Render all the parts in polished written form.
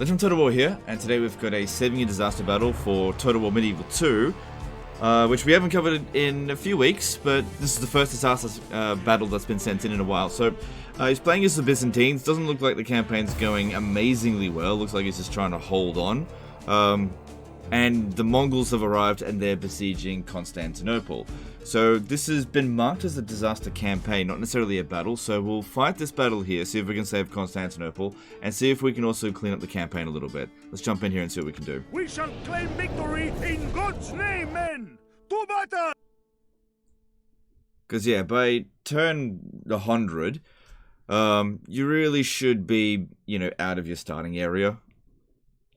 Legend of Total War here, and today we've got a 7-year disaster battle for Total War Medieval 2, which we haven't covered in a few weeks, but this is the first disaster battle that's been sent in a while. So he's playing as the Byzantines. Doesn't look like the campaign's going amazingly well. Looks like he's just trying to hold on. And the Mongols have arrived and they're besieging Constantinople. So this has been marked as a disaster campaign, not necessarily a battle. So we'll fight this battle here, see if we can save Constantinople, and see if we can also clean up the campaign a little bit. Let's jump in here and see what we can do. We shall claim victory in God's name, men! To battle! Because yeah, by turn 100, you really should be, out of your starting area.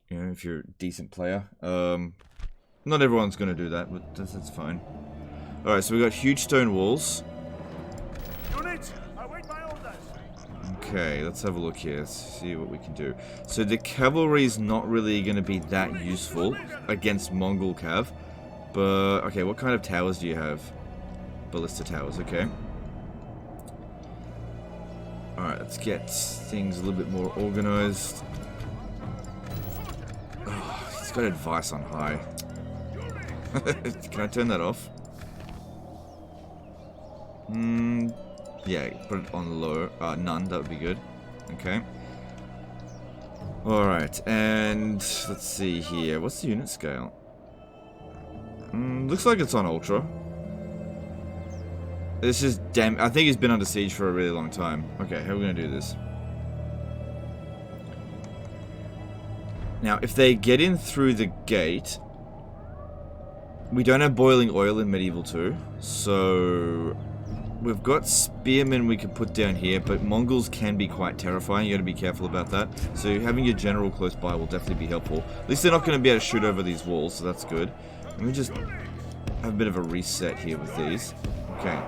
If you're a decent player. Not everyone's going to do that, but that's fine. Alright, so we got huge stone walls. Units, await my orders. Okay, let's have a look here. Let's see what we can do. So the cavalry's not really going to be that useful against Mongol cav. But, okay, what kind of towers do you have? Ballista towers, okay. Alright, let's get things a little bit more organized. Oh, he's got advice on high. Can I turn that off? Yeah, put it on low. None, that would be good. Okay. Alright, and let's see here. What's the unit scale? Looks like it's on ultra. This is damn. I think he's been under siege for a really long time. Okay, how are we gonna do this? Now, if they get in through the gate, we don't have boiling oil in Medieval 2, so we've got spearmen we can put down here, but Mongols can be quite terrifying. You got to be careful about that. So having your general close by will definitely be helpful. At least they're not going to be able to shoot over these walls, so that's good. Let me just have a bit of a reset here with these. Okay.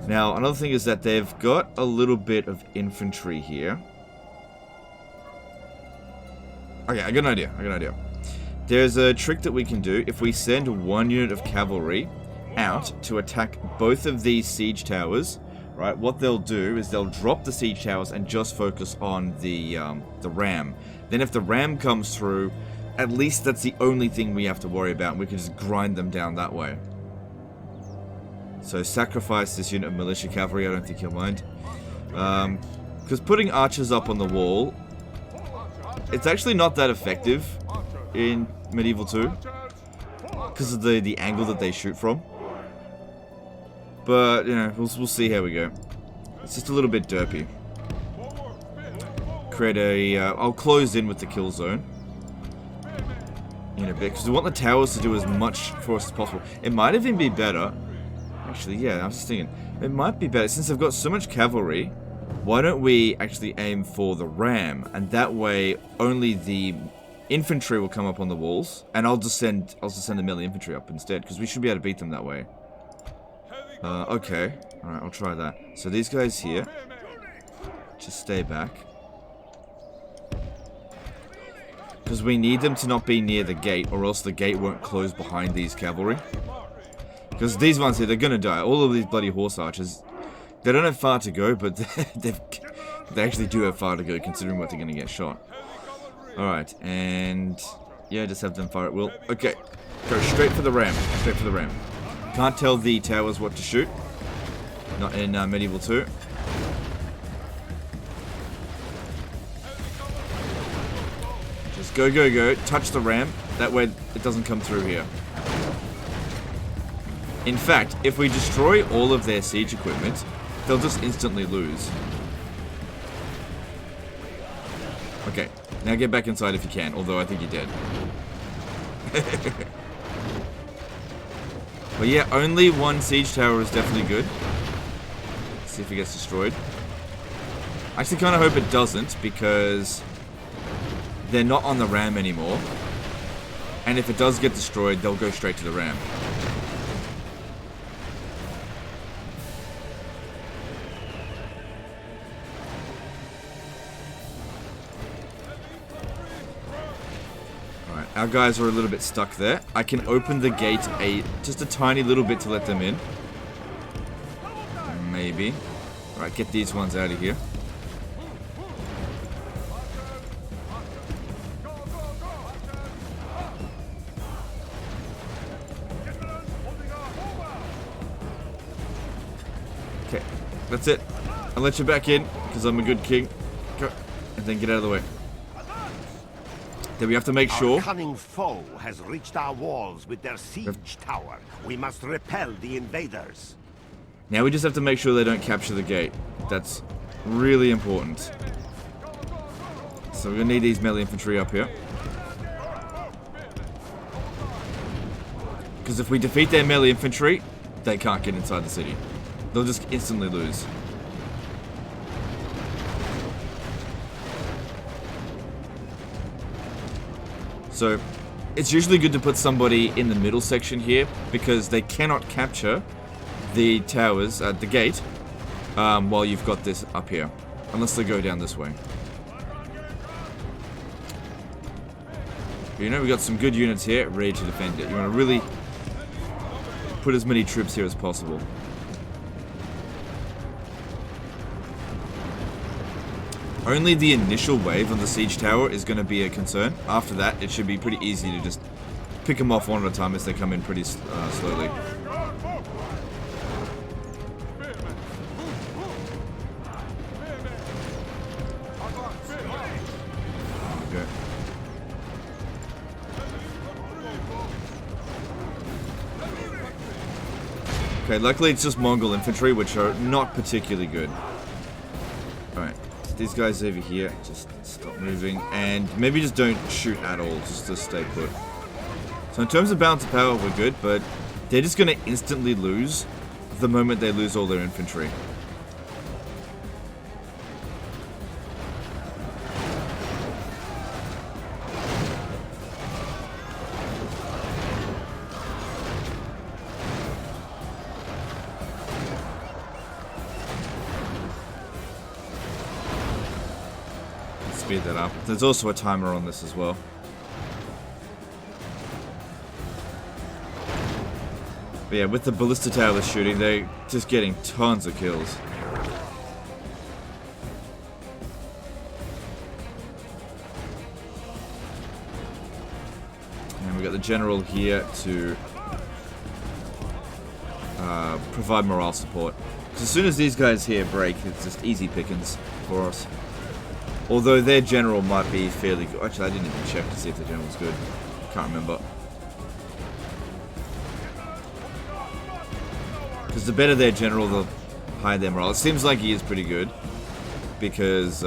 Now, another thing is that they've got a little bit of infantry here. Okay, I got an idea. There's a trick that we can do. If we send one unit of cavalry out to attack both of these siege towers, right, what they'll do is they'll drop the siege towers and just focus on the ram. Then if the ram comes through, at least that's the only thing we have to worry about, and we can just grind them down that way. So sacrifice this unit of militia cavalry, I don't think you'll mind. Because putting archers up on the wall, it's actually not that effective in Medieval 2 because of the angle that they shoot from. But, we'll see how we go. It's just a little bit derpy. Create a... I'll close in with the kill zone in a bit, because we want the towers to do as much for us as possible. It might even be better... Actually, yeah, I was just thinking. It might be better, since they've got so much cavalry, why don't we actually aim for the ram? And that way, only the infantry will come up on the walls, and I'll just send the melee infantry up instead, because we should be able to beat them that way. Okay. Alright, I'll try that. So these guys here, just stay back. Because we need them to not be near the gate, or else the gate won't close behind these cavalry. Because these ones here, they're gonna die. All of these bloody horse archers, they don't have far to go, but they actually do have far to go, considering what they're gonna get shot. Alright, and... yeah, just have them fire at will. Okay, go straight for the ram. Straight for the ram. Can't tell the towers what to shoot. Not in Medieval 2. Just go, go, go. Touch the ram. That way it doesn't come through here. In fact, if we destroy all of their siege equipment, they'll just instantly lose. Okay, now get back inside if you can, although I think you're dead. But yeah, only one siege tower is definitely good. Let's see if it gets destroyed. I actually kind of hope it doesn't, because they're not on the ram anymore. And if it does get destroyed, they'll go straight to the ram. Our guys are a little bit stuck there. I can open the gate just a tiny little bit to let them in. Maybe. Alright, get these ones out of here. That's it. I'll let you back in, because I'm a good king. Go. And then get out of the way. Then we have to make sure... Our cunning foe has reached our walls with their siege tower. We must repel the invaders. Now we just have to make sure they don't capture the gate. That's really important. So we're going to need these melee infantry up here. Because if we defeat their melee infantry, they can't get inside the city. They'll just instantly lose. So, it's usually good to put somebody in the middle section here, because they cannot capture the towers at the gate while you've got this up here. Unless they go down this way. But, you know, we got some good units here ready to defend it. You want to really put as many troops here as possible. Only the initial wave on the siege tower is going to be a concern. After that, it should be pretty easy to just pick them off one at a time as they come in pretty slowly. Okay, luckily it's just Mongol infantry, which are not particularly good. Alright, these guys over here, just stop moving, and maybe just don't shoot at all, just to stay put. So in terms of balance of power, we're good, but they're just going to instantly lose the moment they lose all their infantry. Speed that up. There's also a timer on this as well. But yeah, with the ballista tower shooting, they're just getting tons of kills. And we got the general here to provide morale support. Because as soon as these guys here break, it's just easy pickings for us. Although their general might be fairly good. Actually, I didn't even check to see if the general was good. Can't remember. Because the better their general, the higher their morale. It seems like he is pretty good. Because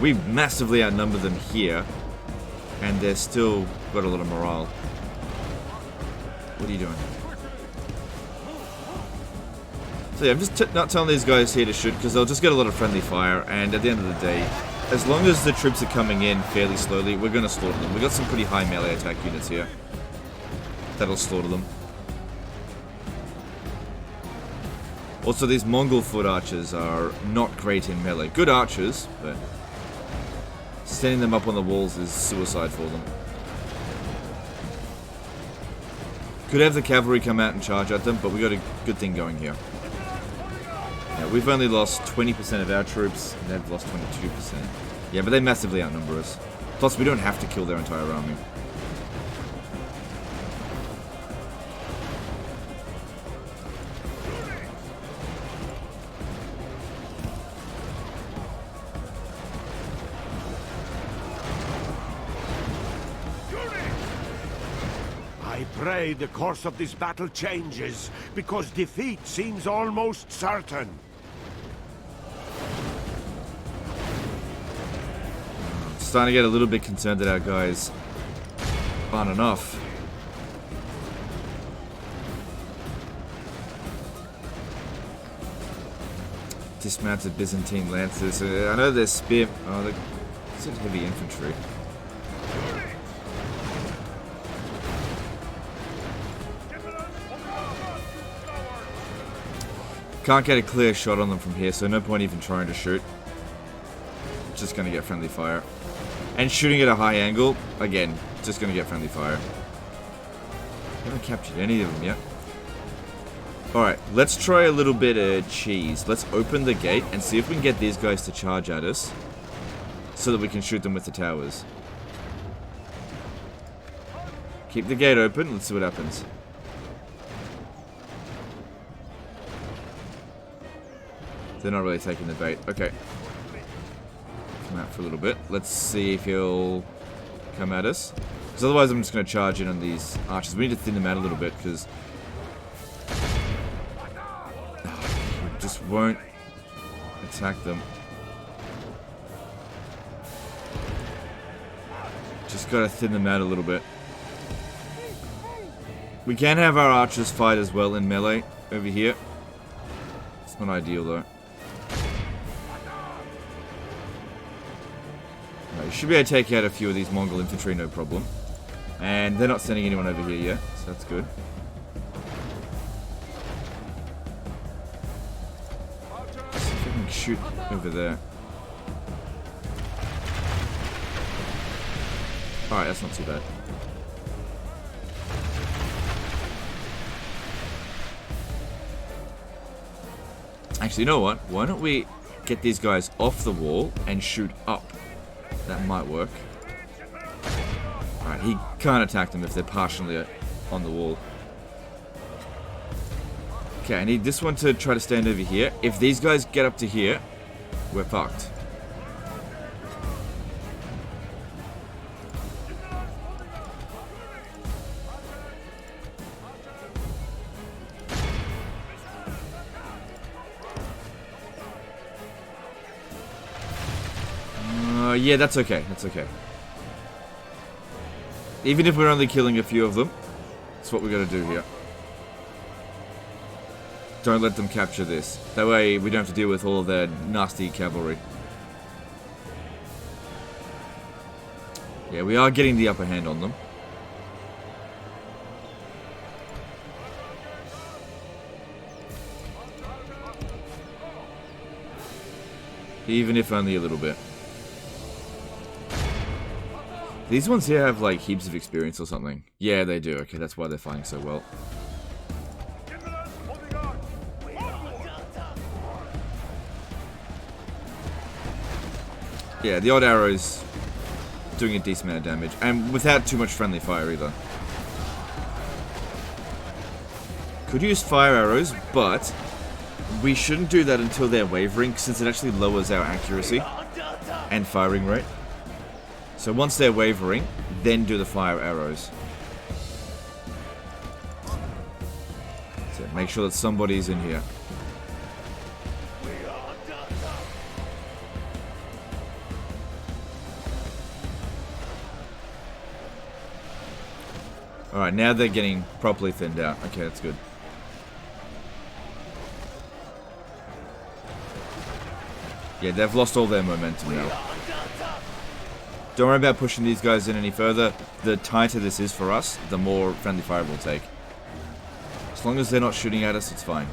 we massively outnumber them here. And they're still got a lot of morale. What are you doing? So yeah, I'm just not telling these guys here to shoot because they'll just get a lot of friendly fire, and at the end of the day, as long as the troops are coming in fairly slowly, we're going to slaughter them. We've got some pretty high melee attack units here. That'll slaughter them. Also, these Mongol foot archers are not great in melee. Good archers, but standing them up on the walls is suicide for them. Could have the cavalry come out and charge at them, but we got a good thing going here. Yeah, we've only lost 20% of our troops, and they've lost 22%. Yeah, but they massively outnumber us. Plus, we don't have to kill their entire army. I pray the course of this battle changes, because defeat seems almost certain. I'm starting to get a little bit concerned that our guys aren't enough. Dismounted Byzantine lancers. I know they're spear. Oh, they're heavy infantry. Can't get a clear shot on them from here, so no point even trying to shoot. Just gonna get friendly fire. And shooting at a high angle, again, just gonna get friendly fire. Haven't captured any of them yet. Alright, let's try a little bit of cheese. Let's open the gate and see if we can get these guys to charge at us, so that we can shoot them with the towers. Keep the gate open, let's see what happens. They're not really taking the bait. Okay. Come out for a little bit. Let's see if he'll come at us. Because otherwise I'm just going to charge in on these archers. We need to thin them out a little bit because... just won't attack them. Just gotta thin them out a little bit. We can have our archers fight as well in melee over here. It's not ideal though. You should be able to take out a few of these Mongol infantry, no problem. And they're not sending anyone over here yet, so that's good. Shoot over there. Alright, that's not too bad. Actually, you know what? Why don't we get these guys off the wall and shoot up? That might work. Alright, he can't attack them if they're partially on the wall. Okay, I need this one to try to stand over here. If these guys get up to here, we're fucked. Yeah, that's okay. That's okay. Even if we're only killing a few of them, that's what we gotta do here. Don't let them capture this. That way we don't have to deal with all of their nasty cavalry. Yeah, we are getting the upper hand on them. Even if only a little bit. These ones here have like heaps of experience or something. Yeah, they do. Okay, that's why they're fighting so well. Yeah, the odd arrows doing a decent amount of damage. And without too much friendly fire either. Could use fire arrows, but we shouldn't do that until they're wavering, since it actually lowers our accuracy and firing rate. So once they're wavering, then do the fire arrows. So make sure that somebody's in here. Alright, now they're getting properly thinned out. Okay, that's good. Yeah, they've lost all their momentum now. Don't worry about pushing these guys in any further. The tighter this is for us, the more friendly fire we'll take. As long as they're not shooting at us, it's fine.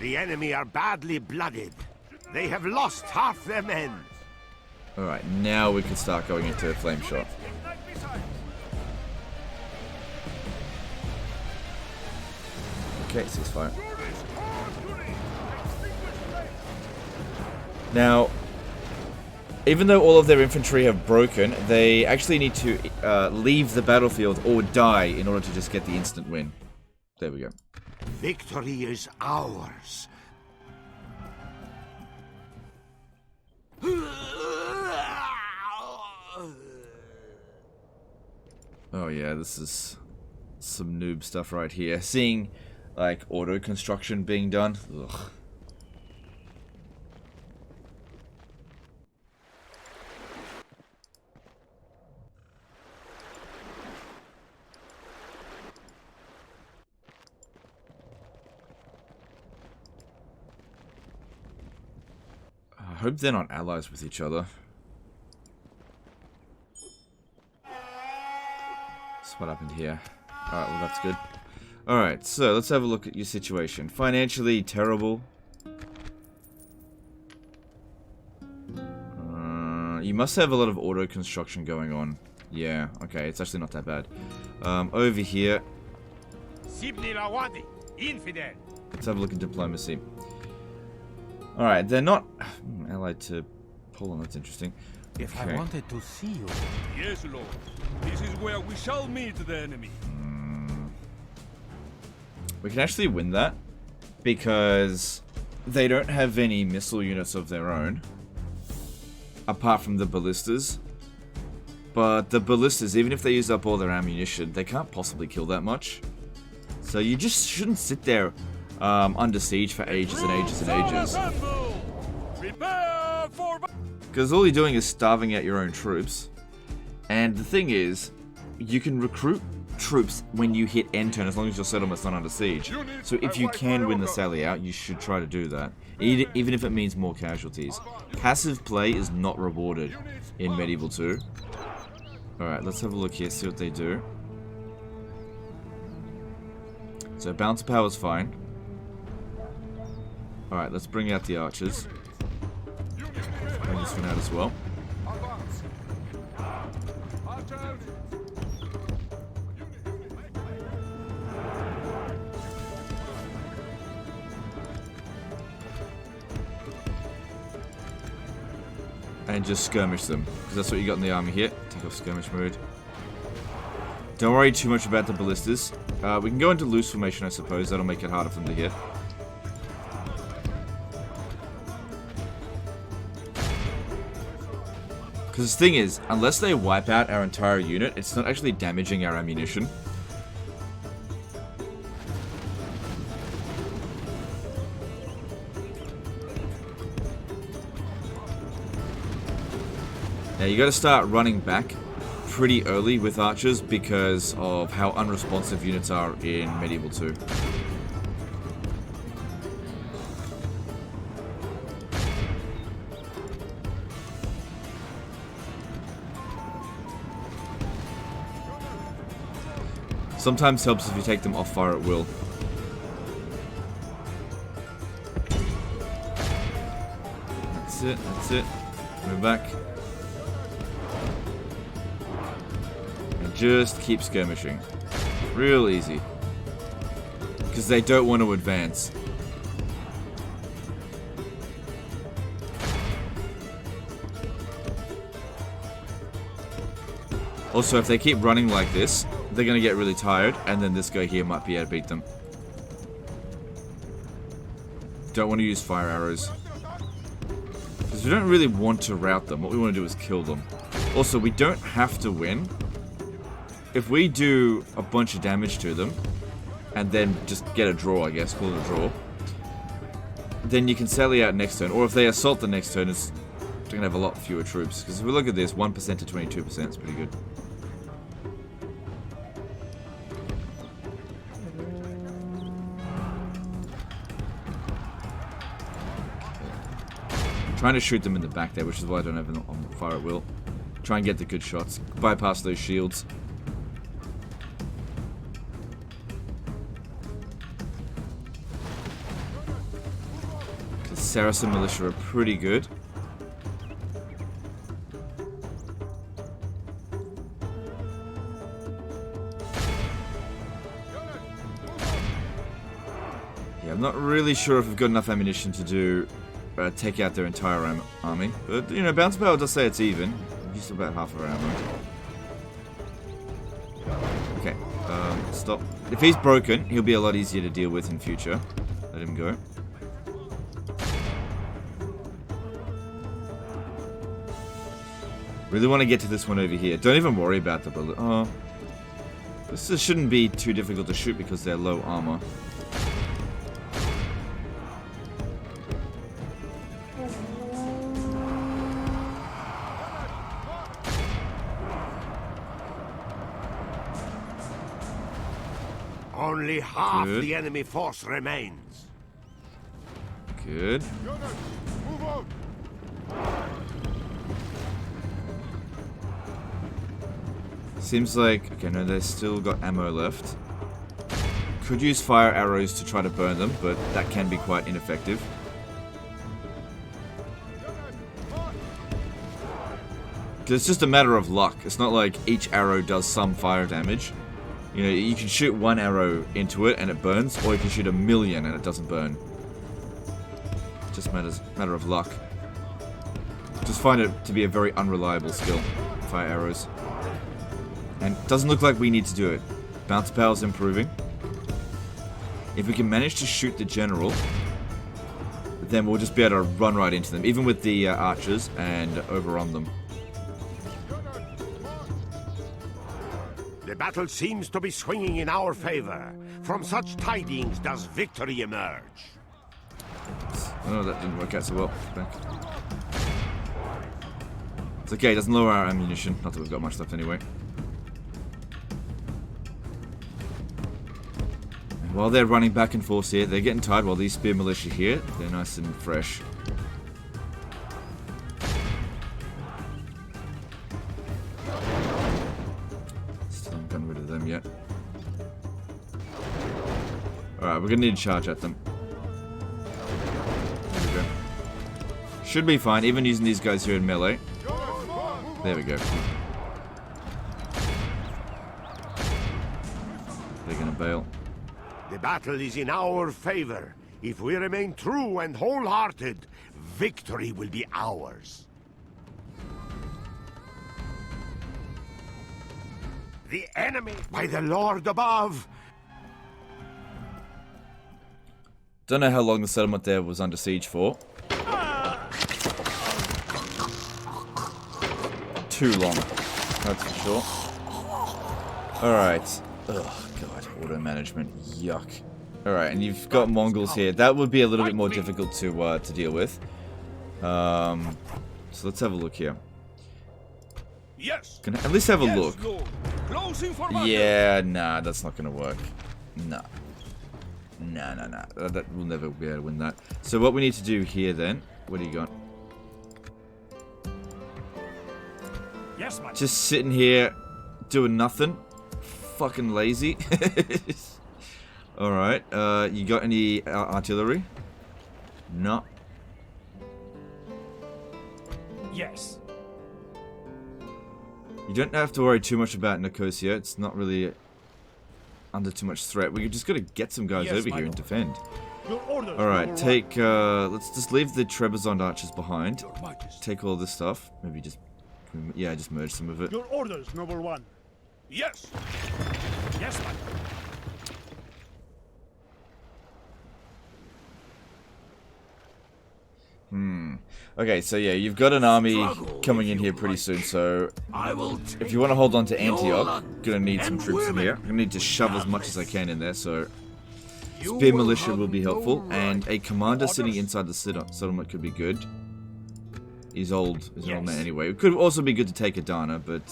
The enemy are badly blooded. They have lost half their men. Alright, now we can start going into flame shot. Okay, ceasefire. Now, even though all of their infantry have broken, they actually need to leave the battlefield or die in order to just get the instant win. There we go. Victory is ours. Oh yeah, this is some noob stuff right here. Seeing, like, auto construction being done. Ugh. I hope they're not allies with each other. So what happened here? Alright, well that's good. Alright, so let's have a look at your situation. Financially terrible. You must have a lot of auto construction going on. Yeah, okay, it's actually not that bad. Over here. Let's have a look at diplomacy. Alright, they're not allied to Poland, that's interesting. If I wanted to see you... Yes, Lord. This is where we shall meet the enemy. We can actually win that, because they don't have any missile units of their own, apart from the ballistas. But the ballistas, even if they use up all their ammunition, they can't possibly kill that much. So you just shouldn't sit there under siege for ages and ages and ages. Because all you're doing is starving out your own troops. And the thing is, you can recruit troops when you hit end turn as long as your settlement's not under siege. So if you can win the sally out, you should try to do that. Even if it means more casualties. Passive play is not rewarded in Medieval 2. Alright, let's have a look here, see what they do. So bouncer power's fine. Alright, let's bring out the archers. Bring this one out as well. And just skirmish them, because that's what you got in the army here. Take off skirmish mode. Don't worry too much about the ballistas. We can go into loose formation, I suppose. That'll make it harder for them to hit. Because the thing is, unless they wipe out our entire unit, it's not actually damaging our ammunition. Now you got to start running back pretty early with archers because of how unresponsive units are in Medieval 2. Sometimes helps if you take them off fire at will. That's it, that's it. Move back. And just keep skirmishing. Real easy. Because they don't want to advance. Also, if they keep running like this, they're going to get really tired, and then this guy here might be able to beat them. Don't want to use fire arrows. Because we don't really want to rout them. What we want to do is kill them. Also, we don't have to win. If we do a bunch of damage to them, and then just get a draw, I guess, call it a draw, then you can sally out next turn. Or if they assault the next turn, they're going to have a lot fewer troops. Because if we look at this, 1% to 22% is pretty good. Trying to shoot them in the back there, which is why I don't have them on fire at will. Try and get the good shots. Bypass those shields. The Saracen militia are pretty good. Yeah, I'm not really sure if we've got enough ammunition to do take out their entire army. But, you know, bounce power does say it's even. Just about half of our ammo. Okay, stop. If he's broken, he'll be a lot easier to deal with in future. Let him go. Really want to get to this one over here. Don't even worry about the bullet. Oh. This shouldn't be too difficult to shoot because they're low armor. Only half the enemy force remains. Good. Seems like... Okay, no, they've still got ammo left. Could use fire arrows to try to burn them, but that can be quite ineffective. It's just a matter of luck. It's not like each arrow does some fire damage. You know, you can shoot one arrow into it and it burns, or you can shoot 1,000,000 and it doesn't burn. Just matter of luck. Just find it to be a very unreliable skill, fire arrows. And it doesn't look like we need to do it. Bounce power's improving. If we can manage to shoot the general, then we'll just be able to run right into them, even with the archers, and overrun them. The battle seems to be swinging in our favor. From such tidings does victory emerge. Oh, that didn't work out so well. Back. It's okay, it doesn't lower our ammunition. Not that we've got much left anyway. And while they're running back and forth here, they're getting tired while these spear militia here, they're nice and fresh. Still haven't gotten rid of them yet. Alright, we're gonna need to charge at them. There we go. Should be fine, even using these guys here in melee. There we go. They're gonna bail. The battle is in our favor. If we remain true and wholehearted, victory will be ours. The enemy, by the Lord above! Don't know how long the settlement there was under siege for. Too long, that's for sure. Alright. Oh god, auto management. Yuck. Alright, and you've got Mongols here. That would be a little bit more difficult to deal with. So let's have a look here. Yes. Can I at least have a look? Lord. Closing for battle. Yeah, nah, that's not gonna work. Nah. Nah. That we'll never be able to win that. So what we need to do here then, what do you got? Yes, man. Just sitting here doing nothing. Fucking lazy. Alright, you got any artillery? No. Yes. You don't have to worry too much about Nicosia. It's not really under too much threat. We just gotta get some guys over here and defend. Your orders. Alright, take, let's just leave the Trebizond archers behind. Your Majesty. Take all this stuff. Maybe just, yeah, just merge some of it. Your orders, noble one. Yes. Yes, man. Okay, so yeah, you've got an army coming in here pretty soon, so if you want to hold on to Antioch, gonna need some troops in here. I'm gonna need to shove as much as I can in there, so spear militia will be helpful, and a commander sitting inside the settlement could be good. He's old, an old man anyway. It could also be good to take Adana, but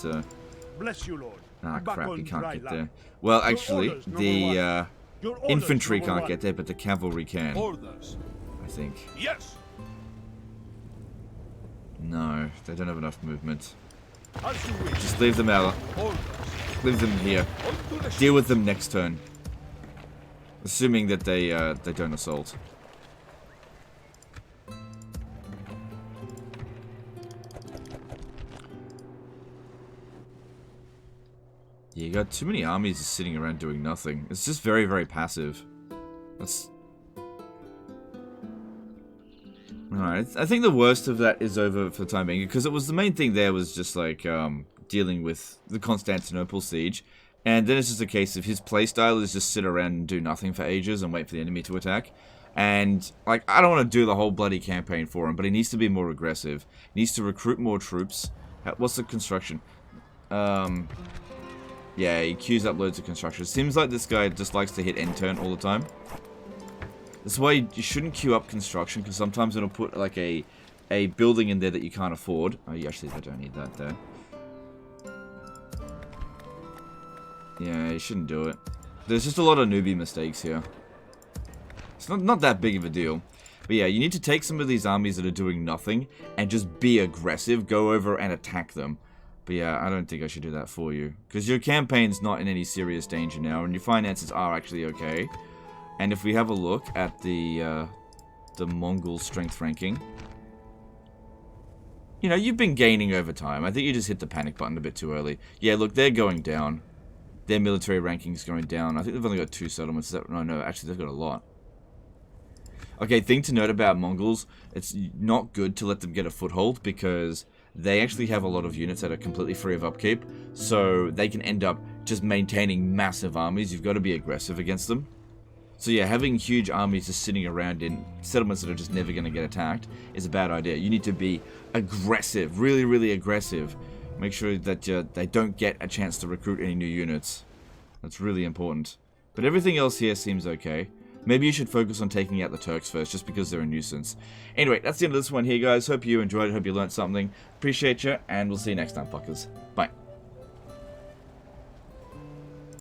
Bless you, Lord. ah Back crap, on you can't dry get land. there. Well, Your actually, orders, number the Your orders, infantry number can't one. get there, but the cavalry can, Orders. I think. Yes. No, they don't have enough movement. As you wish. Just leave them out. Orders. Leave them here. On to the Deal with them next turn. Assuming that they don't assault. Yeah, you got too many armies just sitting around doing nothing. It's just very, very passive. That's... Alright, I think the worst of that is over for the time being, because it was the main thing there was just like, dealing with the Constantinople siege. And then it's just a case of his playstyle is just sit around and do nothing for ages and wait for the enemy to attack. And, like, I don't want to do the whole bloody campaign for him, but he needs to be more aggressive. He needs to recruit more troops. What's the construction? Yeah, he queues up loads of construction. Seems like this guy just likes to hit end turn all the time. That's why you shouldn't queue up construction, because sometimes it'll put, like, a building in there that you can't afford. Oh, you actually don't need that there. Yeah, you shouldn't do it. There's just a lot of newbie mistakes here. It's not that big of a deal. But yeah, you need to take some of these armies that are doing nothing and just be aggressive, go over and attack them. But yeah, I don't think I should do that for you. Because your campaign's not in any serious danger now, and your finances are actually okay. And if we have a look at the Mongol strength ranking, you know, you've been gaining over time. I think you just hit the panic button a bit too early. Yeah, look, they're going down. Their military ranking's going down. I think they've only got 2 settlements. No, actually, they've got a lot. Okay, thing to note about Mongols, it's not good to let them get a foothold, because they actually have a lot of units that are completely free of upkeep, so they can end up just maintaining massive armies. You've got to be aggressive against them. So yeah, having huge armies just sitting around in settlements that are just never going to get attacked is a bad idea. You need to be aggressive, really, really aggressive. Make sure that they don't get a chance to recruit any new units. That's really important. But everything else here seems okay. Maybe you should focus on taking out the Turks first, just because they're a nuisance. Anyway, that's the end of this one here, guys. Hope you enjoyed it. Hope you learned something. Appreciate you, and we'll see you next time, fuckers. Bye.